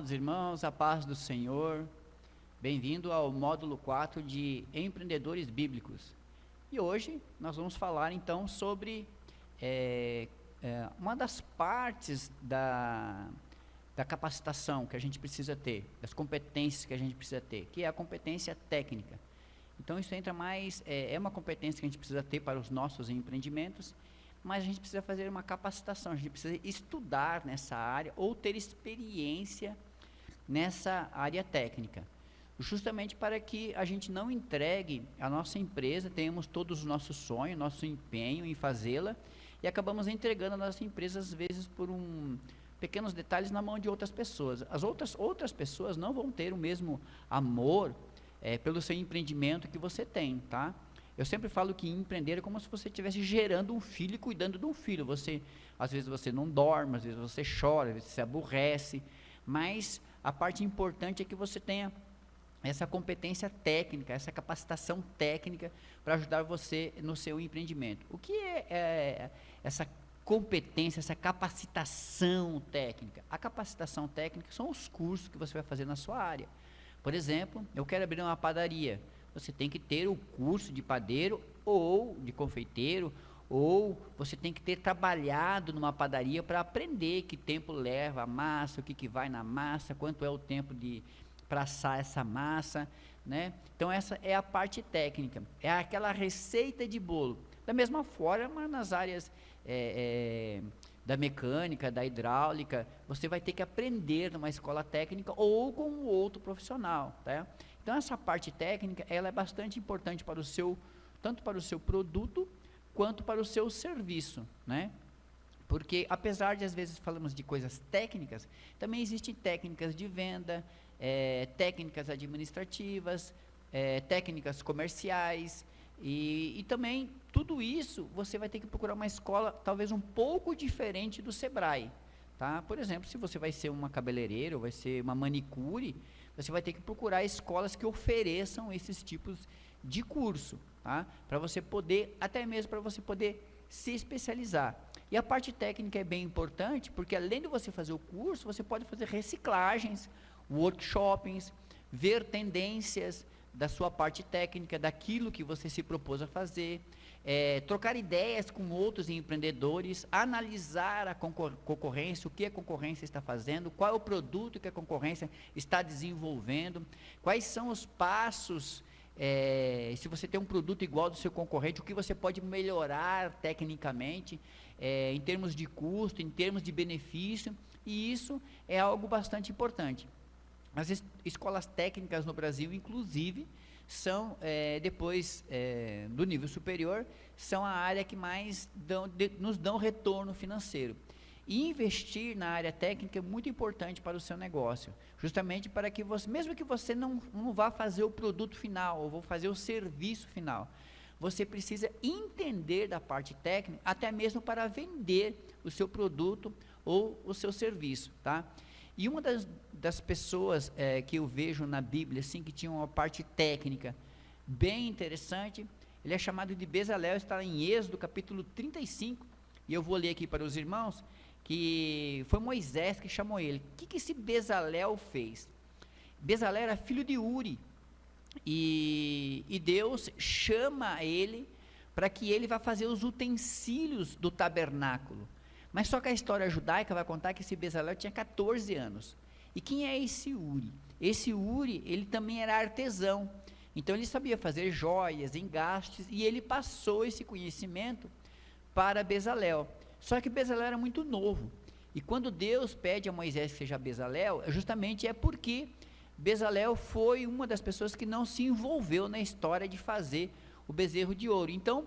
Amados irmãos, a paz do Senhor, bem-vindo ao módulo 4 de Empreendedores Bíblicos. E hoje nós vamos falar então sobre uma das partes da capacitação que a gente precisa ter, das competências que a gente precisa ter, que é a competência técnica. Então isso entra mais, é uma competência que a gente precisa ter para os nossos empreendimentos, mas a gente precisa fazer uma capacitação, a gente precisa estudar nessa área ou ter experiência nessa área técnica, justamente para que a gente não entregue a nossa empresa, tenhamos todos os nossos sonhos, nosso empenho em fazê-la, e acabamos entregando a nossa empresa, às vezes, por pequenos detalhes na mão de outras pessoas. As outras pessoas não vão ter o mesmo amor pelo seu empreendimento que você tem, tá? Eu sempre falo que empreender é como se você estivesse gerando um filho e cuidando de um filho. Às vezes você não dorme, às vezes você chora, às vezes você se aborrece, mas a parte importante é que você tenha essa competência técnica, essa capacitação técnica para ajudar você no seu empreendimento. O que é essa competência, essa capacitação técnica? A capacitação técnica são os cursos que você vai fazer na sua área. Por exemplo, eu quero abrir uma padaria. Você tem que ter o curso de padeiro ou de confeiteiro, ou você tem que ter trabalhado numa padaria para aprender que tempo leva a massa, o que vai na massa, quanto é o tempo para assar essa massa, né? Então essa é a parte técnica, é aquela receita de bolo. Da mesma forma, nas áreas da mecânica, da hidráulica, você vai ter que aprender numa escola técnica ou com um outro profissional, tá? Então essa parte técnica, ela é bastante importante para tanto para o seu produto, quanto para o seu serviço, né? Porque apesar de às vezes falamos de coisas técnicas, também existem técnicas de venda, técnicas administrativas, técnicas comerciais, e também tudo isso você vai ter que procurar uma escola talvez um pouco diferente do Sebrae, tá? Por exemplo, se você vai ser uma cabeleireira ou vai ser uma manicure, você vai ter que procurar escolas que ofereçam esses tipos de curso, tá? Para você poder, até mesmo para você poder se especializar. E a parte técnica é bem importante, porque além de você fazer o curso, você pode fazer reciclagens, workshops, ver tendências da sua parte técnica, daquilo que você se propôs a fazer, trocar ideias com outros empreendedores, analisar a concorrência, o que a concorrência está fazendo, qual é o produto que a concorrência está desenvolvendo, quais são os passos, se você tem um produto igual ao do seu concorrente, o que você pode melhorar tecnicamente, em termos de custo, em termos de benefício, e isso é algo bastante importante. As escolas técnicas no Brasil, inclusive, são, depois do nível superior, são a área que mais nos dão retorno financeiro. E investir na área técnica é muito importante para o seu negócio, justamente para que você, mesmo que você não vá fazer o produto final, ou vá fazer o serviço final, você precisa entender da parte técnica, até mesmo para vender o seu produto ou o seu serviço, tá? E uma das pessoas que eu vejo na Bíblia, assim, que tinha uma parte técnica bem interessante, ele é chamado de Bezalel, está em Êxodo capítulo 35, e eu vou ler aqui para os irmãos, que foi Moisés que chamou ele. O que esse Bezalel fez? Bezalel era filho de Uri, e Deus chama ele para que ele vá fazer os utensílios do tabernáculo. Mas só que a história judaica vai contar que esse Bezalel tinha 14 anos. E quem é esse Uri? Esse Uri, ele também era artesão. Então ele sabia fazer joias, engastes, e ele passou esse conhecimento para Bezalel. Só que Bezalel era muito novo. E quando Deus pede a Moisés que seja Bezalel, justamente é porque Bezalel foi uma das pessoas que não se envolveu na história de fazer o bezerro de ouro. Então,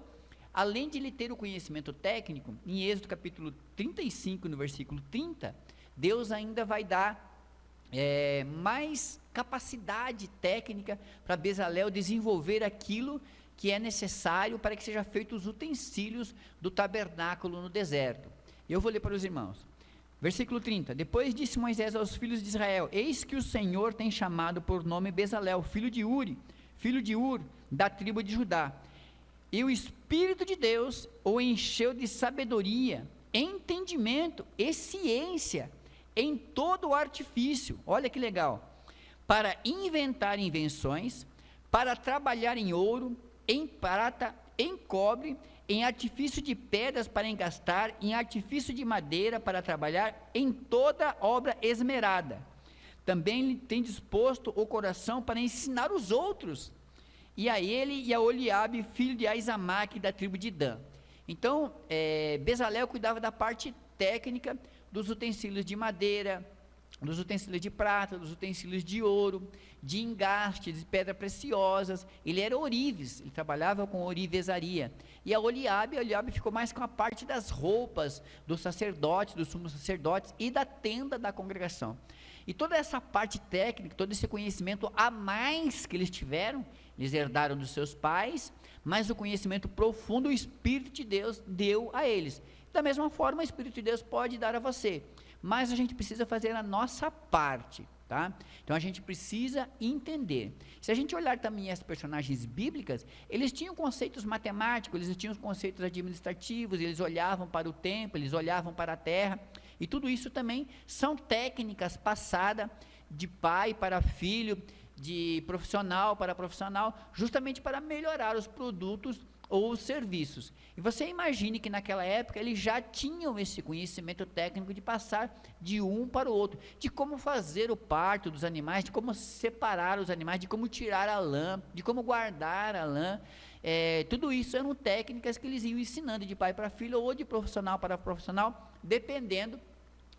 além de ele ter o conhecimento técnico, em Êxodo capítulo 35, no versículo 30, Deus ainda vai dar mais capacidade técnica para Bezalel desenvolver aquilo que é necessário para que sejam feitos os utensílios do tabernáculo no deserto. Eu vou ler para os irmãos. Versículo 30, depois disse Moisés aos filhos de Israel, eis que o Senhor tem chamado por nome Bezalel, filho de Uri, filho de Ur, da tribo de Judá. E o Espírito de Deus o encheu de sabedoria, entendimento e ciência, em todo o artifício, olha que legal, para inventar invenções, para trabalhar em ouro, em prata, em cobre, em artifício de pedras para engastar, em artifício de madeira para trabalhar, em toda obra esmerada. Também tem disposto o coração para ensinar os outros, e a ele e a Oliabe, filho de Aizamaque, da tribo de Dan. Então, Bezalel cuidava da parte técnica dos utensílios de madeira, dos utensílios de prata, dos utensílios de ouro, de engaste, de pedras preciosas. Ele era ourives, ele trabalhava com ourivesaria. E a Oliabe ficou mais com a parte das roupas dos sacerdotes, dos sumos sacerdotes e da tenda da congregação. E toda essa parte técnica, todo esse conhecimento a mais que eles tiveram, eles herdaram dos seus pais, mas o conhecimento profundo o Espírito de Deus deu a eles. Da mesma forma, o Espírito de Deus pode dar a você, mas a gente precisa fazer a nossa parte, tá? Então a gente precisa entender. Se a gente olhar também as personagens bíblicas, eles tinham conceitos matemáticos, eles tinham conceitos administrativos, eles olhavam para o tempo, eles olhavam para a terra, e tudo isso também são técnicas passadas de pai para filho, de profissional para profissional, justamente para melhorar os produtos ou os serviços. E você imagine que naquela época eles já tinham esse conhecimento técnico de passar de um para o outro, de como fazer o parto dos animais, de como separar os animais, de como tirar a lã, de como guardar a lã. Tudo isso eram técnicas que eles iam ensinando de pai para filho ou de profissional para profissional, dependendo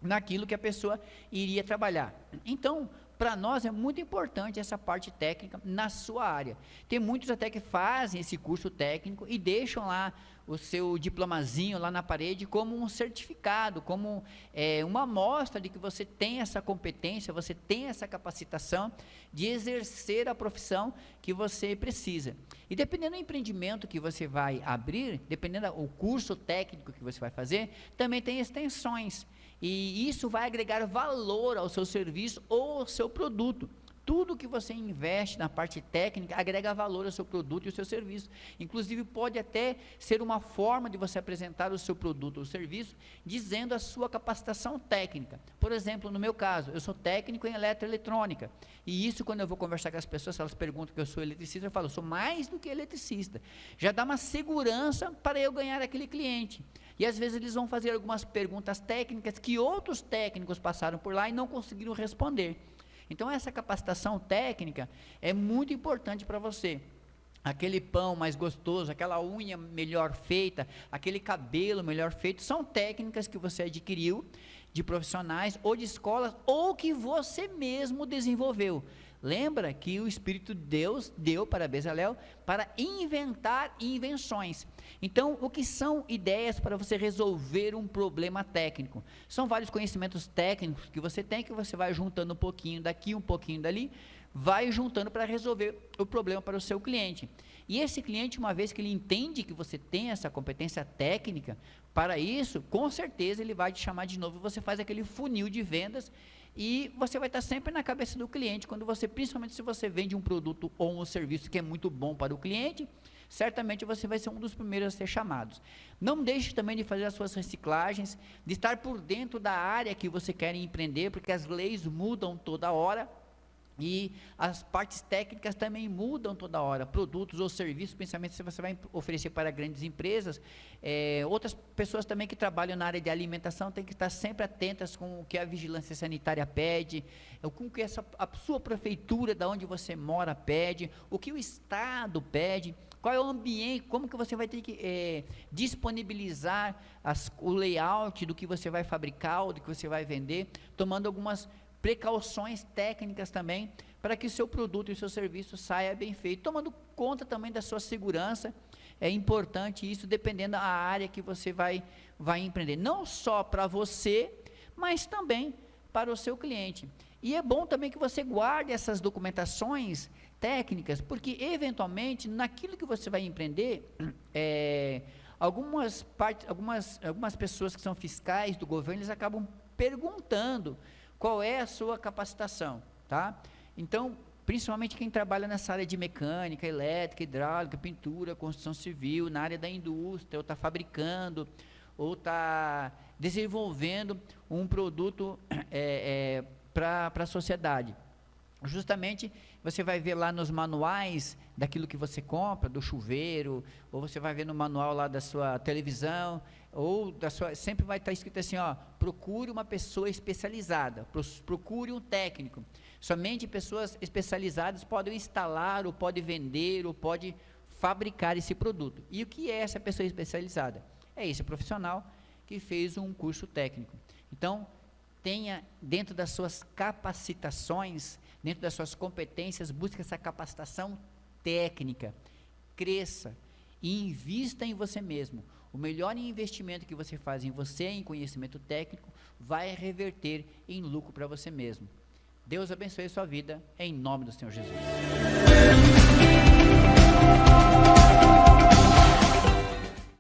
naquilo que a pessoa iria trabalhar. Então, para nós é muito importante essa parte técnica na sua área. Tem muitos até que fazem esse curso técnico e deixam lá o seu diplomazinho lá na parede como um certificado, como uma amostra de que você tem essa competência, você tem essa capacitação de exercer a profissão que você precisa. E dependendo do empreendimento que você vai abrir, dependendo do curso técnico que você vai fazer, também tem extensões. E isso vai agregar valor ao seu serviço ou ao seu produto. Tudo que você investe na parte técnica agrega valor ao seu produto e ao seu serviço. Inclusive pode até ser uma forma de você apresentar o seu produto ou serviço dizendo a sua capacitação técnica. Por exemplo, no meu caso, eu sou técnico em eletroeletrônica. E isso, quando eu vou conversar com as pessoas, se elas perguntam que eu sou eletricista, eu falo, eu sou mais do que eletricista. Já dá uma segurança para eu ganhar aquele cliente. E às vezes eles vão fazer algumas perguntas técnicas que outros técnicos passaram por lá e não conseguiram responder. Então essa capacitação técnica é muito importante para você. Aquele pão mais gostoso, aquela unha melhor feita, aquele cabelo melhor feito, são técnicas que você adquiriu de profissionais ou de escolas ou que você mesmo desenvolveu. Lembra que o Espírito de Deus deu para Bezalel para inventar invenções. Então, o que são ideias para você resolver um problema técnico? São vários conhecimentos técnicos que você tem, que você vai juntando um pouquinho daqui, um pouquinho dali, vai juntando para resolver o problema para o seu cliente. E esse cliente, uma vez que ele entende que você tem essa competência técnica, para isso, com certeza ele vai te chamar de novo, você faz aquele funil de vendas, e você vai estar sempre na cabeça do cliente, principalmente se você vende um produto ou um serviço que é muito bom para o cliente, certamente você vai ser um dos primeiros a ser chamados. Não deixe também de fazer as suas reciclagens, de estar por dentro da área que você quer empreender, porque as leis mudam toda hora, e as partes técnicas também mudam toda hora, produtos ou serviços, principalmente se você vai oferecer para grandes empresas. Outras pessoas também que trabalham na área de alimentação têm que estar sempre atentas com o que a vigilância sanitária pede, com o que a sua prefeitura, da onde você mora, pede, o que o Estado pede, qual é o ambiente, como que você vai ter que disponibilizar o layout do que você vai fabricar, ou do que você vai vender, tomando algumas precauções técnicas também, para que o seu produto e o seu serviço saia bem feito, tomando conta também da sua segurança. É importante isso, dependendo da área que você vai empreender, não só para você, mas também para o seu cliente. E é bom também que você guarde essas documentações técnicas, porque eventualmente, naquilo que você vai empreender, algumas pessoas que são fiscais do governo, eles acabam perguntando qual é a sua capacitação, tá? Então, principalmente quem trabalha nessa área de mecânica, elétrica, hidráulica, pintura, construção civil, na área da indústria, ou está fabricando, ou está desenvolvendo um produto para a sociedade. Justamente, você vai ver lá nos manuais daquilo que você compra, do chuveiro, ou você vai ver no manual lá da sua televisão, ou sempre vai estar escrito assim, ó, procure uma pessoa especializada, procure um técnico. Somente pessoas especializadas podem instalar, ou podem vender, ou podem fabricar esse produto. E o que é essa pessoa especializada? É esse profissional que fez um curso técnico. Então, tenha dentro das suas capacitações, dentro das suas competências, busque essa capacitação técnica, cresça e invista em você mesmo. O melhor investimento que você faz em você, em conhecimento técnico, vai reverter em lucro para você mesmo. Deus abençoe a sua vida, em nome do Senhor Jesus.